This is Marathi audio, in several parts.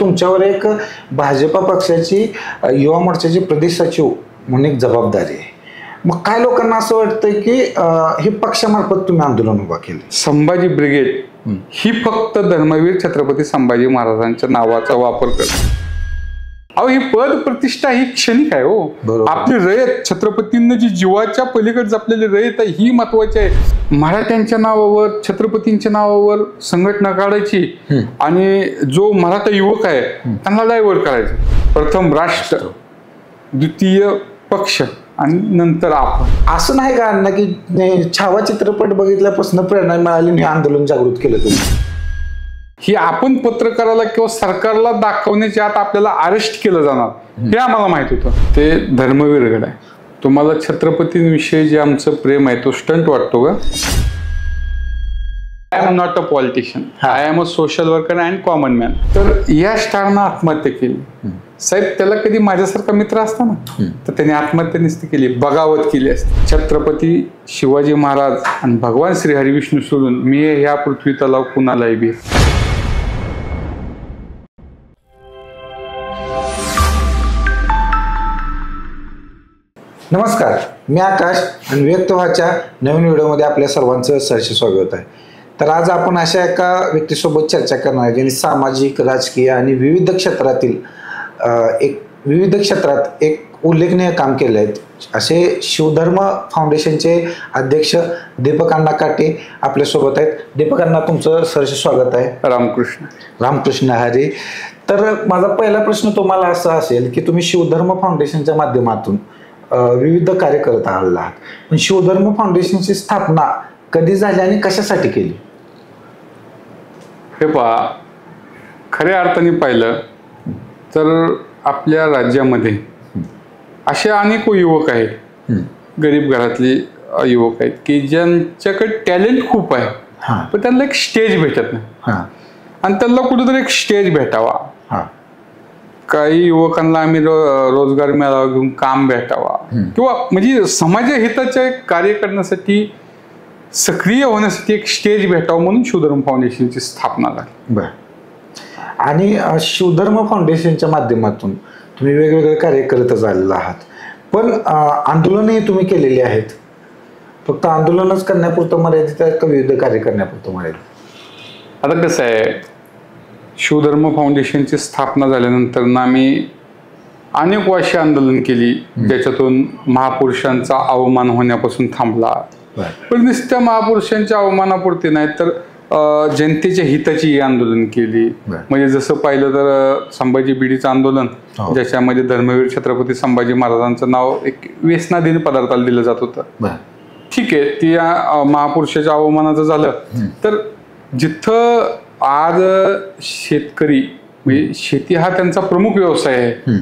तुमच्यावर एक भाजपा पक्षाची युवा मोर्चाची प्रदेश सचिव म्हणून एक जबाबदारी आहे. मग काय लोकांना असं वाटतं की हे पक्षामार्फत तुम्ही आंदोलन उभा केले. संभाजी ब्रिगेड ही फक्त धर्मवीर छत्रपती संभाजी महाराजांच्या नावाचा वापर करते. अहो, ही पद प्रतिष्ठा ही क्षणिक आहे हो. आपली रयत, छत्रपतींना जी जीवाच्या पलीकडे जपलेली रयत आहे ही महत्वाची आहे. मराठ्यांच्या नावावर, छत्रपतींच्या नावावर संघटना काढायची आणि जो मराठा युवक आहे त्यांना डायव्हर्ट करायचं. प्रथम राष्ट्र, द्वितीय पक्ष आणि नंतर आपण. असं नाही का अण्णा की छावा चित्रपट बघितल्यापासून प्रेरणा मिळाली आणि वेळानं जागृत केलं तुम्ही? ही आपण पत्रकाराला किंवा सरकारला दाखवण्याच्या आत आपल्याला अरेस्ट केलं जाणार हे आम्हाला माहित होतं. ते धर्मवीरगड आहे. तुम्हाला छत्रपतींविषयी जे आमचं प्रेम आहे तो स्टंट वाटतो का? I am not a politician, I am a social worker and common man. तर या स्टारनं आत्महत्या केली. साहेब, त्याला कधी माझ्यासारखा मित्र असता ना तर त्याने आत्महत्या नसती केली, बगावत केली असती. छत्रपती शिवाजी महाराज आणि भगवान श्री हरी विष्णू सोडून मी ह्या पृथ्वी तलाव कुणालाही बी. नमस्कार, मी आकाश आणि व्यक्तव्हाच्या नवीन व्हिडिओमध्ये आपल्या सर्वांचं सहर्ष स्वागत आहे. तर आज आपण अशा एका व्यक्तीसोबत चर्चा करणार आहे ज्यांनी सामाजिक, राजकीय आणि विविध क्षेत्रात एक उल्लेखनीय काम केले आहेत. असे शिवधर्म फाउंडेशनचे अध्यक्ष दीपक अण्णा काटे आपल्यासोबत आहेत. दीपक अण्णा, तुमचं सहर्ष स्वागत आहे. रामकृष्ण. रामकृष्ण हरी. तर माझा पहिला प्रश्न तुम्हाला असा असेल की तुम्ही शिवधर्म फाउंडेशनच्या माध्यमातून विविध कार्य करत आहात, पण शिवधर्म फाउंडेशनची स्थापना कधी झाली आणि कशासाठी केली? हे पहा, खऱ्या अर्थाने पाहिलं तर आपल्या राज्यामध्ये असे अनेक युवक आहेत, गरीब घरातली युवक आहेत की ज्यांच्याकडे टॅलेंट खूप आहे, पण त्यांना एक स्टेज भेटत नाही आणि त्यांना कुठेतरी एक स्टेज भेटावा. काही युवकांना आम्ही रोजगार मेळावा घेऊन काम भेटावा किंवा म्हणजे समाज हिताचे कार्य करण्यासाठी, सक्रिय होण्यासाठी एक स्टेज भेटावं म्हणून शिवधर्म फाउंडेशनची स्थापना झाली. बर. आणि शिवधर्म फाउंडेशनच्या माध्यमातून तुम्ही वेगवेगळे कार्य करतच आलेला आहात, पण आंदोलनही तुम्ही केलेली आहेत. फक्त आंदोलनच करण्यापुरतं मर्यादित आहे का विविध कार्य करण्यापुरतं मर्यादित? आता कसं आहे, शिवधर्म फाउंडेशनची स्थापना झाल्यानंतर ना आम्ही अनेक वर्षे आंदोलन केली, ज्याच्यातून महापुरुषांचा अवमान होण्यापासून थांबला. पण नुसत्या महापुरुषांच्या अवमानापुरते नाही तर जनतेच्या हिताची आंदोलन केली. म्हणजे जसं पाहिलं तर संभाजी बिडीचं आंदोलन, ज्याच्यामध्ये धर्मवीर छत्रपती संभाजी महाराजांचं नाव एक व्यसनाधीन पदार्थाला दिलं जात होतं. ठीक आहे, ती महापुरुषाच्या अवमानाचं झालं. तर जिथं आज शेतकरी म्हणजे शेती हा त्यांचा प्रमुख व्यवसाय आहे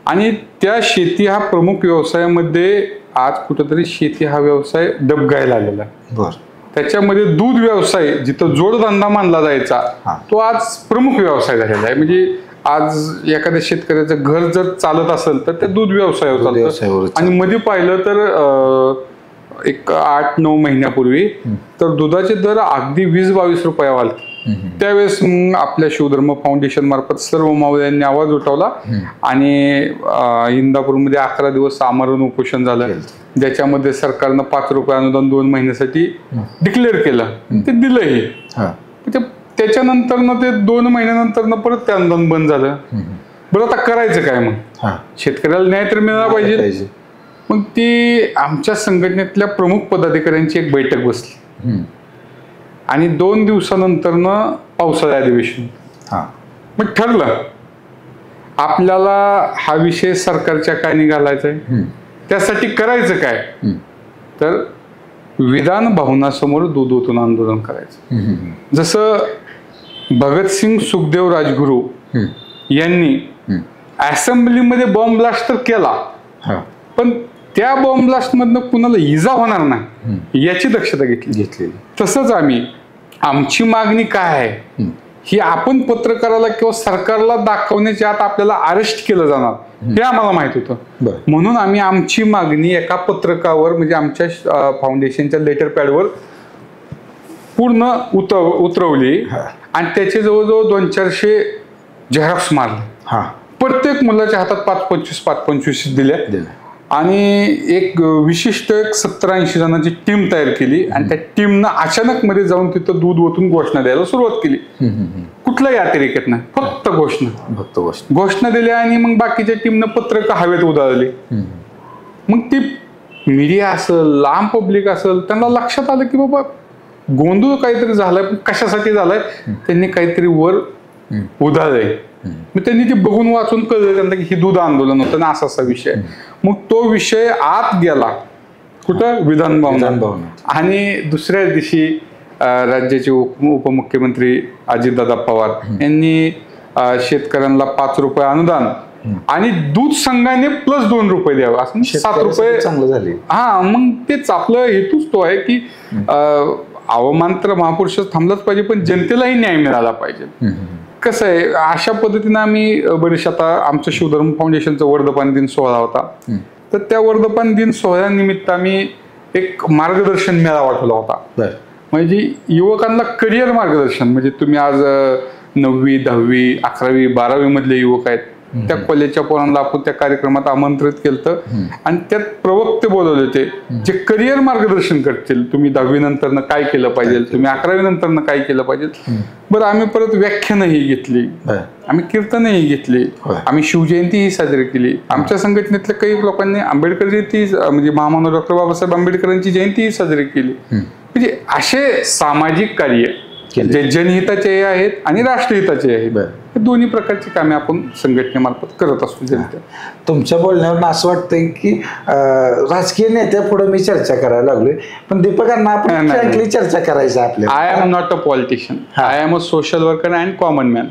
आणि त्या शेती हा प्रमुख व्यवसायामध्ये आज कुठेतरी शेती हा व्यवसाय डबघायला आलेला आहे. त्याच्यामध्ये दूध व्यवसाय जिथं जोडधंदा मानला जायचा तो आज प्रमुख व्यवसाय झालेला आहे. म्हणजे आज एखाद्या शेतकऱ्याचं घर जर चालत असेल तर ते दूध व्यवसायावर चालतं. आणि मध्ये पाहिलं तर एक 8-9 महिन्यापूर्वी तर दुधाचे दर अगदी 20-22 रुपयावर आले. त्यावेळेस आपल्या शिवधर्म फाउंडेशन मार्फत सर्व मावळ्यांनी आवाज उठवला आणि इंदापूरमध्ये 11 दिवस आमरण उपोषण झालं, ज्याच्यामध्ये सरकारनं 5 रुपये अनुदान 2 महिन्यासाठी डिक्लेअर केलं. ते दिलंही. त्याच्यानंतर ते 2 महिन्यानंतर परत ते अनुदान बंद झालं. बरं, आता करायचं काय मग? शेतकऱ्याला न्याय तर मिळाला पाहिजे. मग ती आमच्या संघटनेतल्या प्रमुख पदाधिकाऱ्यांची एक बैठक बसली आणि 2 दिवसानंतर पावसाळी अधिवेशन. मग ठरलं आपल्याला हा विषय सरकारच्या काय निघालायचा आहे, त्यासाठी करायचं काय? तर विधान भवनासमोर दूध ओतून आंदोलन करायचं. जसं भगतसिंग सुखदेव राजगुरू यांनी असेंब्लीमध्ये बॉम्ब ब्लास्ट तर केला, पण त्या बॉम्ब ब्लास्ट मधनं कुणाला इजा होणार नाही याची दक्षता घेतलेली. तसंच आमची मागणी काय आहे ही आपण पत्रकाराला किंवा सरकारला दाखवण्याच्या आत आपल्याला अरेस्ट केलं जाणार हे आम्हाला माहित होतं. म्हणून आम्ही आमची मागणी एका पत्रकावर म्हणजे आमच्या फाउंडेशनच्या लेटर पॅडवर पूर्ण उतरवली आणि त्याचे जवळजवळ 200-400 झेरॉक्स मारले. हा प्रत्येक मुलाच्या हातात 5-25 दिल्या आणि एक विशिष्ट 70-80 जणांची टीम तयार केली आणि त्या टीमनं अचानक मध्ये जाऊन तिथं दूध ओतून घोषणा द्यायला सुरुवात केली. कुठलाही अतिरेकत नाही, फक्त घोषणा दिल्या आणि मग बाकीच्या टीमनं पत्रक हवेत उधळली. मग ती मीडिया असेल, लांब पब्लिक असेल, त्यांना लक्षात आलं की बाबा गोंधळ काहीतरी झालाय, पण कशासाठी झालाय, त्यांनी काहीतरी वर उधळलंय. मग त्यांनी ते बघून वाचून कळलं त्यांना की हे दूध आंदोलन होतं ना, असा विषय. मग तो विषय आत गेला कुठं, विधान भवनात. आणि दुसऱ्या दिवशी राज्याचे उपमुख्यमंत्री अजितदादा पवार यांनी शेतकऱ्यांना 5 रुपये अनुदान आणि दूध संघाने प्लस 2 रुपये द्यावे, असं 7 रुपये चांगलं झाले. हा, मग तेच आपलं हेतूच तो आहे की अवमान तर महापुरुष थांबलाच पाहिजे, पण जनतेलाही न्याय मिळाला पाहिजे. कसं आहे, अशा पद्धतीनं आम्ही बरेचसे, आता आमचं शिवधर्म फाउंडेशनचा वर्धपान दिन सोहळा होता, तर त्या वर्धपान दिन सोहळ्यानिमित्त आम्ही एक मार्गदर्शन मेळावा ठेवला होता. म्हणजे युवकांना करिअर मार्गदर्शन, म्हणजे तुम्ही आज 9वी 10वी 11वी 12वी मधले युवक आहेत, त्या कॉलेजच्या पोरांना आपण त्या कार्यक्रमात आमंत्रित केलं आणि त्यात प्रवक्ते बोलवले होते जे करिअर मार्गदर्शन करतील. तुम्ही 10वी नंतर काय केलं पाहिजे, तुम्ही 11वी नंतर काय केलं पाहिजे. बरं, आम्ही परत व्याख्यानही घेतली, आम्ही कीर्तनही घेतली, आम्ही शिवजयंतीही साजरी केली. आमच्या संघटनेतल्या काही लोकांनी आंबेडकर जयंती, म्हणजे महामानव डॉक्टर बाबासाहेब आंबेडकरांची जयंतीही साजरी केली. म्हणजे असे सामाजिक कार्य जे जनहिताचे आहेत आणि राष्ट्रहिताचे आहेत, हे दोन्ही प्रकारची कामे आपण संघटनेमार्फत करत असतो. जनते तुमच्या बोलण्यावरून असं वाटतंय की राजकीय नेत्या पुढे मी चर्चा करायला लागलोय, पण दीपकांना आपण फ्रँकली चर्चा करायची आपल्याला. I am not a politician, I am a social worker and common man.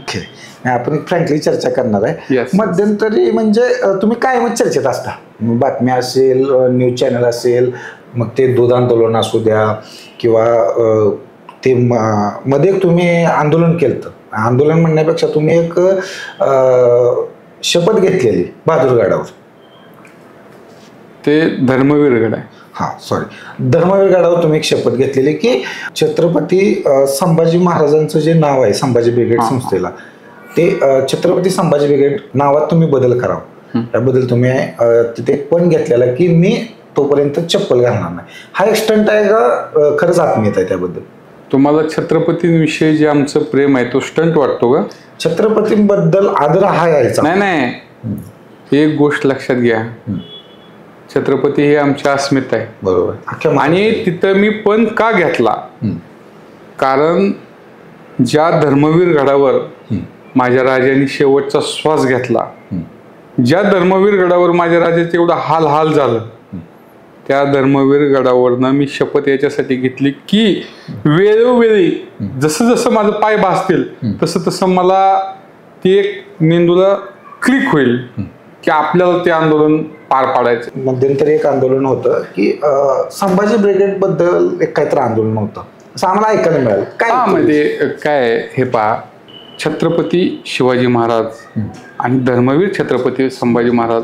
आपण फ्रँकली चर्चा करणार आहे. मध्यंतरी म्हणजे तुम्ही कायमच चर्चेत असता, बातम्या असेल, न्यूज चॅनल असेल, मग ते दूध आंदोलन असू द्या किंवा ते मध्ये तुम्ही आंदोलन केलं. आंदोलन म्हणण्यापेक्षा तुम्ही एक शपथ घेतलेली बहादूरगडावर, ते धर्मवीर गड आहे. हा सॉरी, धर्मवीर गडावर तुम्ही एक शपथ घेतलेली की छत्रपती संभाजी महाराजांचं जे नाव आहे संभाजी ब्रिगेड संस्थेला, ते छत्रपती संभाजी ब्रिगेड नावात तुम्ही बदल करावा. त्याबद्दल तुम्ही तिथे पण घेतलेला की मी तोपर्यंत चप्पल घालणार नाही. हा एक स्टंट आहे का खरंच आत्मीयता आहे त्याबद्दल? तुम्हाला छत्रपतींविषयी जे आमचं प्रेम आहे तो स्टंट वाटतो का? छत्रपतींबद्दल आदर हा यायचा नाही. एक गोष्ट लक्षात घ्या, छत्रपती हे आमच्या अस्मिता आहे. बरोबर. आणि तिथं मी पण का घेतला, कारण ज्या धर्मवीर गडावर माझ्या राजाने शेवटचा श्वास घेतला, ज्या धर्मवीर गडावर माझ्या राजाचे एवढा हाल झालं, त्या धर्मवीर गडावरनं मी शपथ याच्यासाठी घेतली की वेळोवेळी जसं जसं माझं पाय भासतील तसं तसं मला ती एक मेंदूला क्लिक होईल की आपल्याला ते आंदोलन पार पाडायचं. मध्यंतरी एक आंदोलन होतं की संभाजी ब्रिगेड बद्दल एक काहीतरी आंदोलन होतं असं आम्हाला ऐकायला मिळालं. काय म्हणजे काय, हे पहा, छत्रपती शिवाजी महाराज आणि धर्मवीर छत्रपती संभाजी महाराज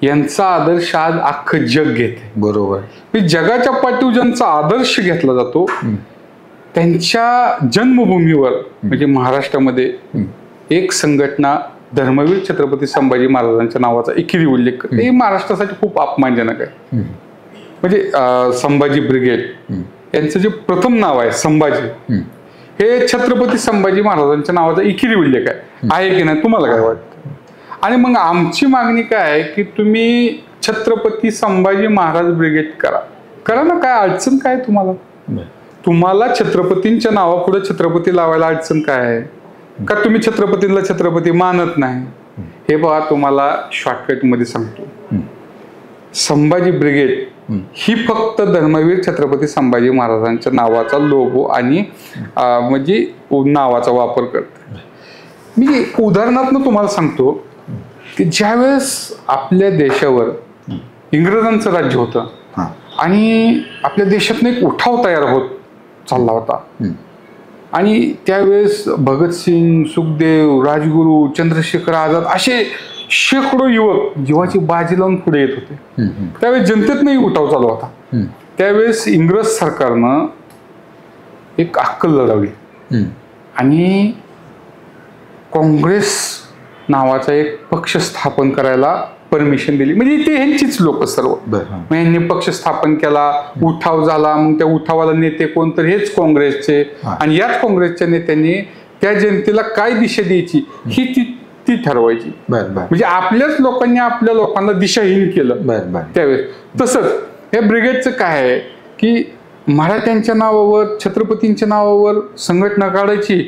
यांचा आदर्श आज अख्खं जग घेते. बरोबर. जगाच्या पाठीवर ज्यांचा आदर्श घेतला जातो त्यांच्या जन्मभूमीवर म्हणजे महाराष्ट्रामध्ये एक संघटना धर्मवीर छत्रपती संभाजी महाराजांच्या नावाचा एकेरी उल्लेख करते, हे महाराष्ट्रासाठी खूप अपमानजनक आहे. म्हणजे संभाजी ब्रिगेड यांचं जे प्रथम नाव आहे संभाजी, हे छत्रपती संभाजी महाराजांच्या नावाचा एकेरी उल्लेख आहे की नाही, तुम्हाला काय वाटतं? आणि मग आमची मागणी काय आहे की तुम्ही छत्रपती संभाजी महाराज ब्रिगेड करा ना, काय अडचण काय तुम्हाला छत्रपतींच्या नावापुढे छत्रपती लावायला अडचण काय आहे का? तुम्ही छत्रपतींना छत्रपती मानत नाही? हे बघा, तुम्हाला शॉर्टकट मध्ये सांगतो, संभाजी ब्रिगेड ही फक्त धर्मवीर छत्रपती संभाजी महाराजांच्या नावाचा लोगो आणि म्हणजे नावाचा वापर करते. मी उदाहरणार्थ तुम्हाला सांगतो की ज्यावेळेस आपल्या देशावर इंग्रजांचं राज्य होतं आणि आपल्या देशातून एक उठाव तयार होत चालला होता आणि त्यावेळेस भगतसिंग, सुखदेव, राजगुरू, चंद्रशेखर आझाद असे शेकडो युवक जीवाची बाजी लावून पुढे येत होते. त्यावेळेस जनतेतनंही उठाव चालू होता. त्यावेळेस इंग्रज सरकारनं एक अक्कल लढवली आणि काँग्रेस नावाचा एक पक्ष स्थापन करायला परमिशन दिली. म्हणजे ते ह्यांचीच लोक सर्व. मग यांनी पक्ष स्थापन केला, उठाव झाला. मग त्या उठावाला नेते कोण तर हेच काँग्रेसचे. आणि याच काँग्रेसच्या नेत्यांनी त्या जनतेला काय दिशा द्यायची ही ती ठरवायची. म्हणजे आपल्याच लोकांनी आपल्या लोकांना दिशाहीन केलं त्यावेळेस. तसंच या ब्रिगेडचं काय आहे की मराठ्यांच्या नावावर, छत्रपतींच्या नावावर संघटना काढायची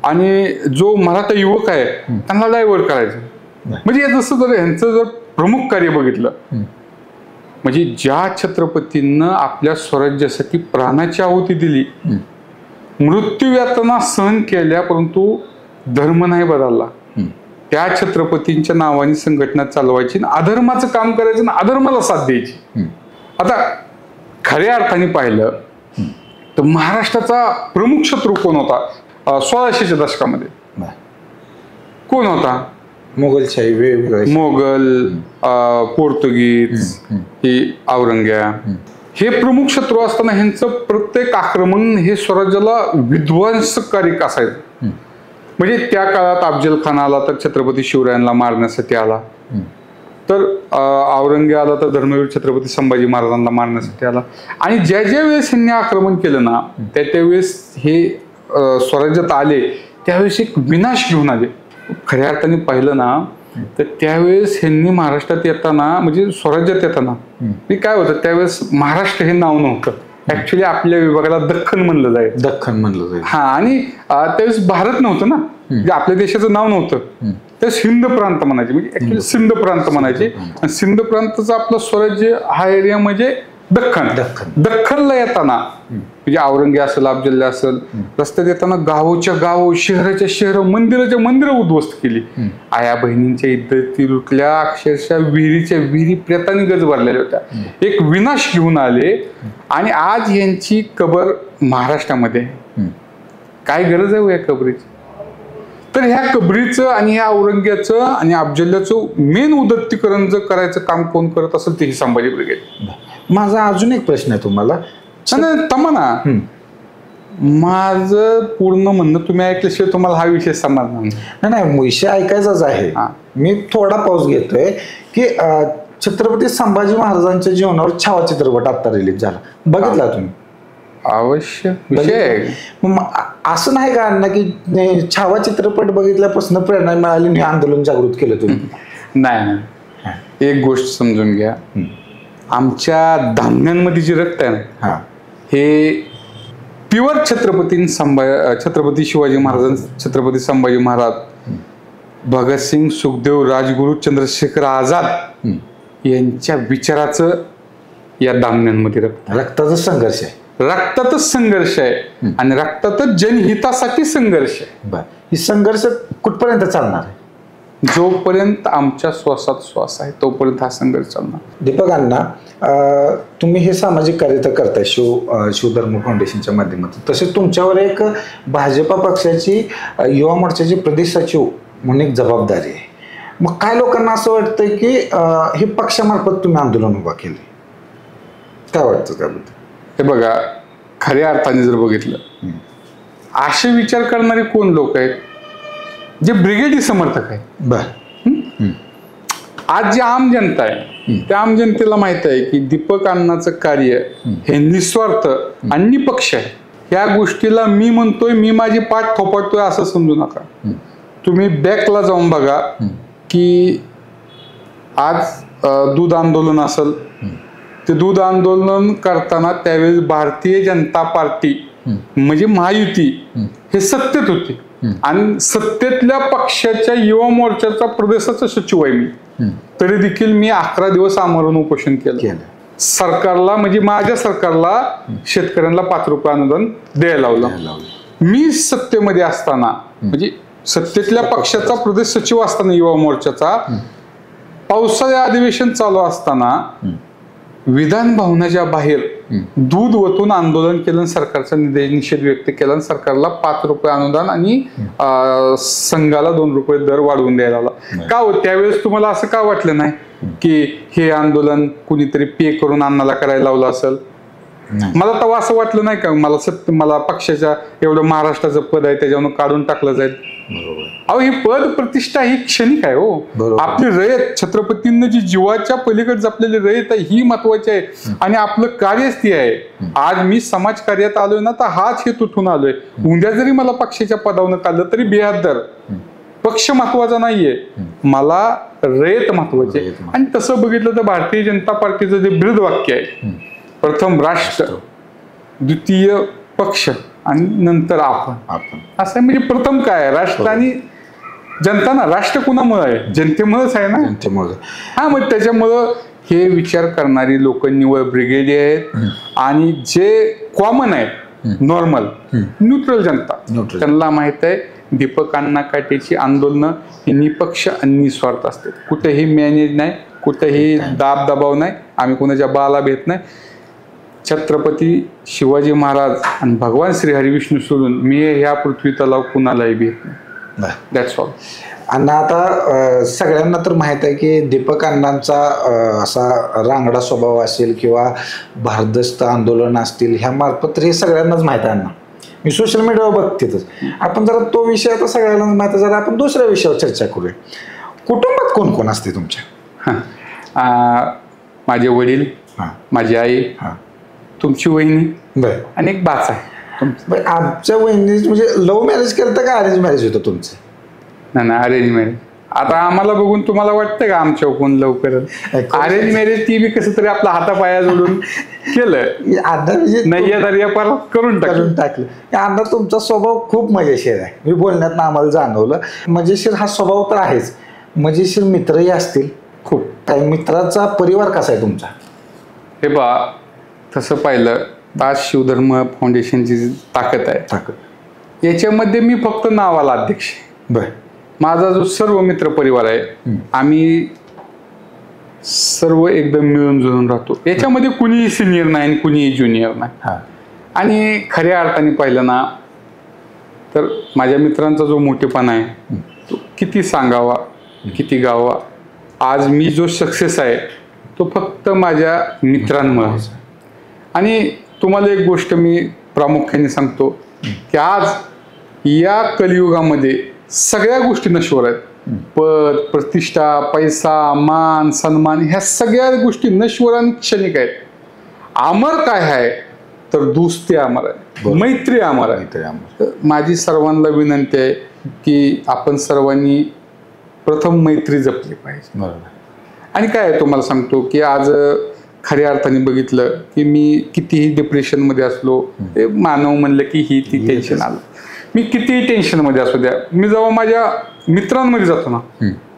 आणि जो मराठा युवक आहे त्यांना डायव्हर्ट करायचं. म्हणजे जसं जर यांचं जर प्रमुख कार्य बघितलं, म्हणजे ज्या छत्रपतींना आपल्या स्वराज्यासाठी प्राणाची आहुती दिली, मृत्यू यातना सहन केल्या, परंतु धर्म नाही बदलला, त्या छत्रपतींच्या नावाने संघटना चालवायची, अधर्माचं काम करायचं आणि अधर्माला साथ द्यायची. आता खऱ्या अर्थाने पाहिलं तर महाराष्ट्राचा प्रमुख शत्रू कोण होता 1600च्या दशकामध्ये? कोण होता? मोगलशाही, वेगवेगळे मोगल, पोर्तुगीज, ही औरंग्या, हे प्रमुख शत्रू असताना ह्यांचं प्रत्येक आक्रमण हे स्वराज्याला विध्वंसकारी असायचं. म्हणजे त्या काळात अफजल खान आला तर छत्रपती शिवरायांना मारण्यासाठी आला, तर औरंग्या आला तर धर्मवीर छत्रपती संभाजी महाराजांना मारण्यासाठी आला. आणि ज्या ज्या वेळेस ह्यांनी आक्रमण केलं ना, त्या वेळेस हे स्वराज्यात आले त्यावेळेस एक विनाश घेऊन आले. खऱ्या अर्थाने पाहिलं ना तर त्यावेळेस ह्यांनी महाराष्ट्रात येताना, म्हणजे स्वराज्यात येताना काय होतं, त्यावेळेस महाराष्ट्र हे नाव नव्हतं. ऍक्च्युली आपल्या विभागाला दख्खन म्हणलं जाईल. दख्खन म्हणलं जाईल. हा. आणि त्यावेळेस भारत नव्हतं ना, म्हणजे आपल्या देशाचं नाव नव्हतं. तर सिंध प्रांत म्हणायचे, म्हणजे ऍक्च्युली सिंध प्रांत म्हणायचे. आणि सिंध प्रांतचं आपलं स्वराज्य हा एरिया म्हणजे दख्खन. दख्खनला येताना म्हणजे औरंग्या असेल, अफजल्ला असेल, रस्त्यात येताना गावोच्या गाव, शहराच्या शहर, मंदिराच्या मंदिरं उद्ध्वस्त केली. आया बहिणींच्या इद्दती लुटल्या, अक्षरशः विहिरीच्या विहिरी प्रेतांनी गज भरलेल्या होत्या. एक विनाश घेऊन आले. आणि आज यांची कबर महाराष्ट्रामध्ये. काय गरज आहे या कबरीची? तर ह्या कबरीचं आणि ह्या औरंग्याचं आणि अफजल्याचं मेन उदत्तीकरण जर करायचं काम कोण करत असेल ते ही संभाजी ब्रिगेड. माझा अजून एक प्रश्न आहे तुम्हाला. तमना, माझं पूर्ण म्हणणं तुम्ही ऐकल्याशिवाय तुम्हाला हा विषय समजणार नाही. विषय ऐकायचाच आहे. मी थोडा पाऊस घेतोय की छत्रपती संभाजी महाराजांच्या जीवनावर छावा चित्रपट आता रिलीज झाला, बघितला तुम्ही? अवश्य. विषय असं नाही का अण्णा की छावा चित्रपट बघितल्यापासून प्रेरणा मिळाली आणि आंदोलन जागृत केलं तुम्ही? नाही. एक गोष्ट समजून घ्या, आमच्या धान्यांमध्ये जे रक्त आहे ना, हे प्युअर छत्रपती शिवाजी महाराज, छत्रपती संभाजी महाराज, भगतसिंग, सुखदेव, राजगुरू, चंद्रशेखर आझाद यांच्या विचाराचं या धान्यांमध्ये रक्ताचा संघर्ष आहे. रक्तातच संघर्ष आहे आणि रक्तातच जनहितासाठी संघर्ष आहे. ही संघर्ष कुठपर्यंत चालणार आहे? जोपर्यंत आमच्या श्वासात श्वास आहे तोपर्यंत हा संघर्ष चालणार. दीपक अण्णा, तुम्ही हे सामाजिक कार्य तर करताय शिवधर्म फाउंडेशनच्या माध्यमातून, तसेच तुमच्यावर एक भाजपा पक्षाची युवा मोर्चाची प्रदेश सचिव म्हणून एक जबाबदारी आहे. मग काय लोकांना असं वाटतंय की हे पक्षामार्फत तुम्ही आंदोलन उभा केले, काय वाटतं त्याबद्दल? हे बघा, खऱ्या अर्थाने जर बघितलं, असे विचार करणारे कोण लोक आहेत जे ब्रिगेडी समर्थक आहेत. आज जी आम जनता आहे त्या आम जनतेला माहित आहे की दीपक अण्णाचं कार्य हे निस्वार्थ आणि निपक्ष आहे. या गोष्टीला मी म्हणतोय, मी माझी पाठ थोपटतोय असं समजू नका. तुम्ही बॅकला जाऊन बघा की आज दूध आंदोलन असेल, ते दूध आंदोलन करताना त्यावेळेस भारतीय जनता पार्टी म्हणजे महायुती हे सत्तेत होती आणि सत्तेतल्या पक्षाच्या युवा मोर्चाचा प्रदेशाचा सचिव आहे मी. तरी देखील मी 11 दिवस आमरण उपोषण केलं. सरकारला, म्हणजे माझ्या सरकारला शेतकऱ्यांना 5 रुपये अनुदान द्यायला लावलं. मी सत्तेमध्ये असताना, म्हणजे सत्तेतल्या पक्षाचा प्रदेश सचिव असताना युवा मोर्चाचा, पावसाळी अधिवेशन चालू असताना विधान भवनाच्या बाहेर दूध ओतून आंदोलन केलं, सरकारचा निषेध व्यक्त केला, सरकारला 5 रुपये अनुदान आणि संघाला 2 रुपये दर वाढवून द्यायला लावला. का हो, त्यावेळेस तुम्हाला असं का वाटलं नाही की हे आंदोलन कुणीतरी पे करून अण्णाला करायला लावलं असेल? मला तेव्हा असं वाटलं नाही का मला पक्षाच्या एवढं महाराष्ट्राचं पद आहे त्याच्यावरून काढून टाकलं जाईल. अहो ही पद प्रतिष्ठा ही क्षणिक आहे हो. आपली रयत छत्रपतींना जी जीवाच्या पलीकडे जपलेली रयत आहे ही महत्वाची आहे आणि आपलं कार्यच ती आहे. आज मी समाज कार्यात आलोय ना तर हाच हेतू ठेवून आलोय. उद्या जरी मला पक्षाच्या पदावरून काढलं तरी बेहद्दर. पक्ष महत्वाचा नाहीये, मला रयत महत्वाचे. आणि तसं बघितलं तर भारतीय जनता पार्टीचं जे ब्रीद वाक्य आहे, प्रथम राष्ट्र, द्वितीय पक्ष आणि नंतर आपण, असं म्हणजे प्रथम काय राष्ट्र आणि जनता ना. राष्ट्र कुणामुळे आहे? जनतेमुळेच आहे ना. जनतेमुळे. हा मग त्याच्यामुळं हे विचार करणारी लोक निवळ ब्रिगेडी आहेत आणि जे कॉमन आहेत, नॉर्मल न्यूट्रल जनता, त्यांना माहित आहे दीपक अण्णा काटेची आंदोलनं ही निपक्ष आणि निस्वार्थ असते. कुठेही मॅनेज नाही, कुठेही दाब दबाव नाही, आम्ही कोणाच्या बाला भेट नाही. छत्रपती शिवाजी महाराज आणि भगवान श्री हरिविष्णू सोडून मी ह्या पृथ्वी तलाव कुणालाही भेट नाही. That's all. अण्णा आता सगळ्यांना तर माहित आहे की दीपक अण्णांचा असा रांगडा स्वभाव असेल किंवा भारदस्त आंदोलन असतील ह्या मार्फत हे सगळ्यांनाच माहित आहे. अण्णा मी सोशल मीडियावर बघतेच. आपण जरा तो विषय आता सगळ्यांनाच माहित आहे, जरा आपण दुसऱ्या विषयावर चर्चा करूया. कुटुंबात कोण कोण असते तुमच्या? माझे वडील, माझी आई, तुमची वहिनी आणि एक बाच आहे. आमच्या वहिनी म्हणजे लव्ह मॅरेज करता का अरेंज मॅरेज होतं तुमचं? नाही अरेंज मॅरेज. आता आम्हाला बघून तुम्हाला वाटतं का आमच्या कोण लव करत? अरेंज मॅरेज ती बी कसं तरी आपला हातापाया जोडून केलं, नाही करून टाकलं. अण्णा तुमचा स्वभाव खूप मजेशीर आहे, मी बोलण्यात आम्हाला जाणवलं. मजेशीर हा स्वभाव तर आहेच, मजेशीर मित्रही असतील खूप. काही मित्राचा परिवार कसा आहे तुमचा? हे बा तसं पाहिलं तर शिवधर्म फाउंडेशनची ताकद आहे. याच्यामध्ये मी फक्त नावाला अध्यक्ष. माझा जो सर्व मित्र परिवार आहे आम्ही सर्व एकदम मिळून जुळून राहतो. याच्यामध्ये कुणीही सिनियर नाही आणि कुणीही ज्युनियर नाही. आणि खऱ्या अर्थाने पाहिलं ना तर माझ्या मित्रांचा जो मोठेपणा आहे तो किती सांगावा किती गावा. आज मी जो सक्सेस आहे तो फक्त माझ्या मित्रांमुळे. आणि तुम्हाला एक गोष्ट मी प्रामुख्याने सांगतो की आज या कलियुगामध्ये सगळ्या गोष्टी नश्वर आहेत. पद, प्रतिष्ठा, पैसा, मान, सन्मान ह्या सगळ्या गोष्टी नश्वर आणि क्षणिक आहेत. अमर काय आहे तर दोस्ती अमर आहे, मैत्री अमर आहे. माझी सर्वांना विनंती आहे की आपण सर्वांनी प्रथम मैत्री जपली पाहिजे. आणि काय आहे तुम्हाला सांगतो की आज खऱ्या अर्थाने बघितलं की मी कितीही डिप्रेशनमध्ये असलो, ते मानव म्हणलं की ही ती टेन्शन आलं. मी कितीही टेन्शनमध्ये असू द्या, मी जेव्हा माझ्या मित्रांमध्ये जातो ना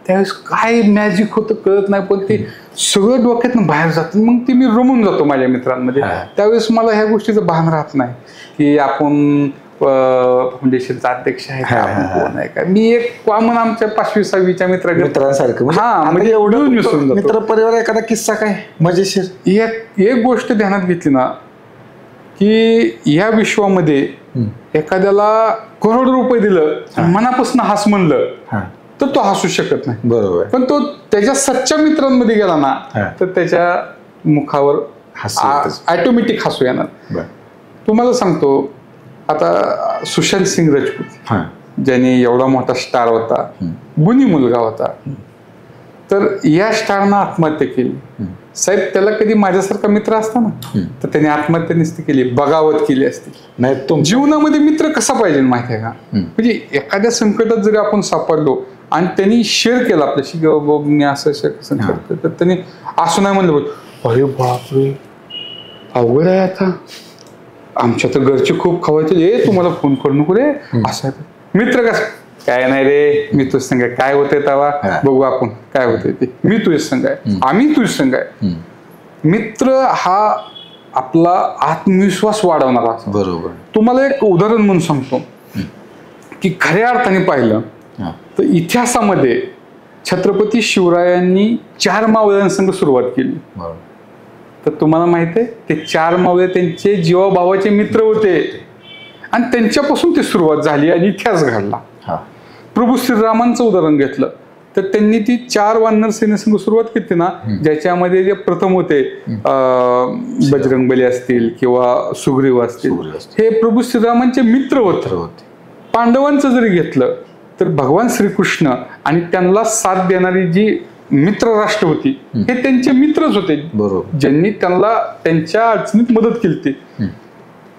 त्यावेळेस काय मॅजिक होतं कळत नाही, पण ते सगळं डोक्यातून बाहेर जातं. मग ते मी रमून जातो माझ्या मित्रांमध्ये. त्यावेळेस मला ह्या गोष्टीचं भान राहत नाही की आपण फाउंडेशनचा अध्यक्ष आहे का, आपण कोण आहे का. मी एक कॉमन आमच्या 5वी 6वीच्या मित्रांसारखं. हा म्हणजे एवढं मित्र परिवार. एखादा किस्सा काय मजेशीर? एक गोष्ट ध्यानात घेतली ना की या विश्वामध्ये एखाद्याला करोड रुपये दिलं मनापासून हस म्हणलं तर तो हसू शकत नाही. बरोबर. पण तो त्याच्या सच्च्या मित्रांमध्ये गेला ना तर त्याच्या मुखावर ऑटोमॅटिक हसू येणार. तुम्हाला सांगतो आता सुशांत सिंग राजपूत ज्याने एवढा मोठा स्टार होता, गुणी मुलगा होता, तर या स्टारनं आत्महत्या केली. साहेब त्याला कधी माझ्यासारखा मित्र असता ना तर त्याने आत्महत्या नसती केली, बगावत केली असती. नाही जीवनामध्ये मित्र कसा पाहिजे माहिती आहे का? म्हणजे एखाद्या संकटात जरी आपण सापडलो आणि त्यांनी शेअर केलं आपल्याशी मी असं संकट, तर त्यांनी असं नाही म्हणलं अरे बापरे अवघड आहे आता, आमच्या तर घरचे खूप खवायचे, तुम्हाला फोन करू नको रे असं. मित्र कसं काय नाही रे, मी तुझ संग काय होते तेव्हा बघू आपण काय होते ते, मी तुझ संग आहे, आम्ही तुझ संग आहे. मित्र हा आपला आत्मविश्वास वाढवणारा. बरोबर. तुम्हाला एक उदाहरण म्हणून सांगतो की खऱ्या अर्थाने पाहिलं तर इतिहासामध्ये छत्रपती शिवरायांनी 4 मावळ्यांसंग सुरुवात केली. तर तुम्हाला माहित आहे ते 4 मावळे त्यांचे जीवाभावाचे मित्र होते आणि त्यांच्यापासून ती सुरुवात झाली आणि इतिहास घडला. प्रभू श्रीरामांचं उदाहरण घेतलं तर त्यांनी ती 4 वानर सेनेसंघ सुरुवात केली ना, ज्याच्यामध्ये जे प्रथम होते बजरंगबली असतील किंवा सुग्रीव असतील, हे प्रभू श्रीरामांचे मित्र होते. पांडवांचं जरी घेतलं तर भगवान श्रीकृष्ण आणि त्यांना साथ देणारी जी मित्र राष्ट्र होती, हे त्यांचे मित्रच होते, ज्यांनी त्यांना त्यांच्या अडचणीत मदत केली.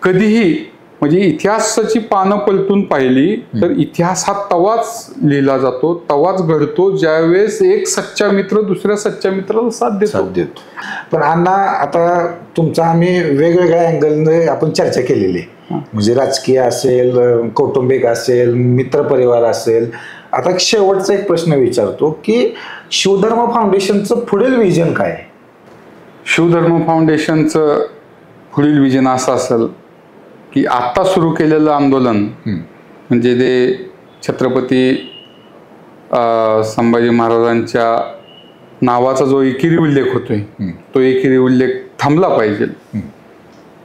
कधीही म्हणजे इतिहासाची पानं पलटून पाहिली तर इतिहास हा तवाच लिहिला जातो, तवाच घडतो ज्यावेळेस एक सच्चा मित्र दुसऱ्या सच्च्या मित्राला साथ देतो. पण अण्णा, आता तुमचा आम्ही वेगवेगळ्या अँगलने आपण चर्चा केलेली आहे, म्हणजे राजकीय असेल, कौटुंबिक असेल, मित्रपरिवार असेल. आता शेवटचा एक प्रश्न विचारतो की शिवधर्म फाउंडेशनचं पुढील विजन काय आहे? शिवधर्म फाउंडेशनचं पुढील विजन असं असेल की आता सुरू केलेलं आंदोलन म्हणजे ते छत्रपती संभाजी महाराजांच्या नावाचा जो एकेरी उल्लेख होतोय, तो एकेरी उल्लेख थांबला पाहिजे.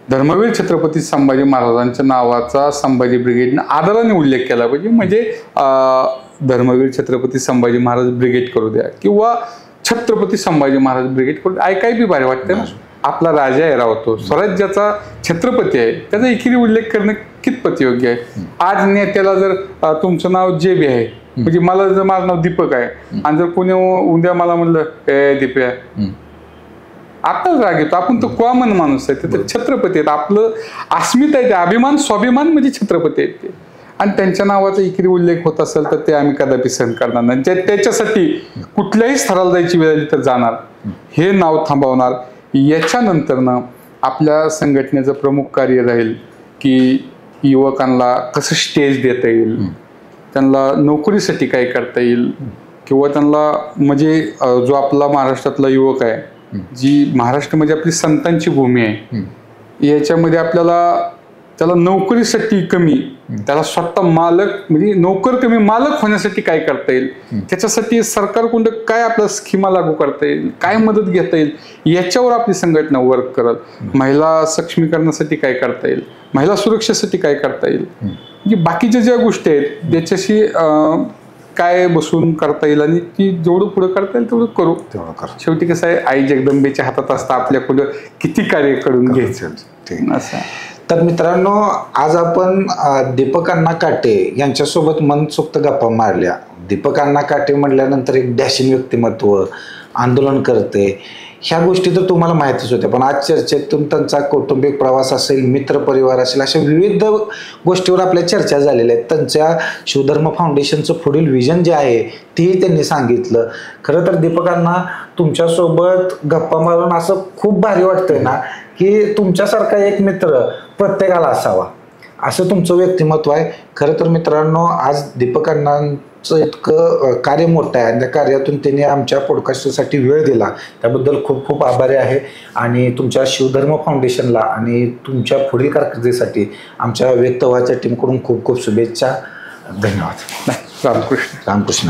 धर्मवीर छत्रपती संभाजी महाराजांच्या नावाचा संभाजी ब्रिगेडने आदराने उल्लेख केला पाहिजे. म्हणजे धर्मवीर छत्रपती संभाजी महाराज ब्रिगेड करू द्या किंवा छत्रपती संभाजी महाराज ब्रिगेड करू द्या, ऐकाय बी भारी वाटतं ना. आपला राजा आहे, रावतो स्वराज्याचा छत्रपती आहे, त्याचा एकेरी उल्लेख करणं कितपत योग्य आहे? आज नेत्याला जर तुमचं नाव जे बी आहे, म्हणजे मला जर माझं नाव दीपक आहे आणि जर कोणी उद्या मला म्हणलं ए दीप्या, आताच राग येतो. आपण तो कॉमन माणूस आहे, ते छत्रपती आहेत, आपलं अस्मिता आहे, अभिमान स्वाभिमान म्हणजे छत्रपती आहेत ते. आणि त्यांच्या नावाचा एकेरी उल्लेख होत असेल तर ते आम्ही कदापि सहन करणार नाही. त्याच्यासाठी कुठल्याही स्तराला जायची वेळ आली तर जाणार, हे नाव थांबवणार. याच्यानंतर ना आपल्या संघटनेचं प्रमुख कार्य राहील की युवकांना कसं स्टेज देता येईल, त्यांना नोकरीसाठी काय करता येईल, किंवा त्यांना म्हणजे जो आपला महाराष्ट्रातला युवक आहे, जी महाराष्ट्र म्हणजे आपली संतांची भूमी आहे, याच्यामध्ये आपल्याला त्याला नोकरीसाठी कमी, त्याला स्वतः मालक म्हणजे नोकर कमी मालक होण्यासाठी काय करता येईल, त्याच्यासाठी सरकारकडून काय आपल्या स्कीमा लागू करता येईल, काय मदत घेता येईल, याच्यावर आपली संघटना वर्क करत. महिला सक्षमीकरणासाठी काय करता येईल, महिला सुरक्षेसाठी काय करता येईल, म्हणजे बाकीच्या ज्या गोष्टी आहेत त्याच्याशी काय बसून करता येईल आणि ती जेवढं पुढे करता येईल तेवढं करू. शेवटी कसं आहे, आई जगदंबेच्या हातात असतं आपल्या पुढे किती कार्य करून घ्यायचं असं. तर मित्रांनो, आज आपण दीपक अण्णा काटे यांच्यासोबत मनसोक्त गप्पा मारल्या. दीपक अण्णा काटे म्हटल्यानंतर एक डॅशिंग व्यक्तिमत्व, आंदोलन करते, ह्या गोष्टी तर तुम्हाला माहितीच होत्या. पण आज चर्चेतून त्यांचा कौटुंबिक प्रवास असेल, मित्रपरिवार असेल, अशा विविध गोष्टीवर आपल्या चर्चा झालेल्या आहेत. त्यांच्या शिवधर्म फाउंडेशनचं पुढील विजन जे आहे तेही त्यांनी सांगितलं. खरं तर दीपकांना तुमच्यासोबत गप्पा मारून असं खूप भारी वाटतंय ना की तुमच्यासारखा एक मित्र प्रत्येकाला असावा, असं तुमचं व्यक्तिमत्व आहे. खरं तर मित्रांनो, आज दीपकांनाचं इतकं कार्य मोठं आहे आणि त्या कार्यातून त्यांनी आमच्या पॉडकास्टसाठी वेळ दिला, त्याबद्दल खूप खूप आभारी आहे. आणि तुमच्या शिवधर्म फाउंडेशनला आणि तुमच्या पुढील कारकिर्दीसाठी आमच्या व्यक्तव्हाच्या टीमकडून खूप खूप शुभेच्छा. धन्यवाद. रामकृष्ण. रामकृष्ण.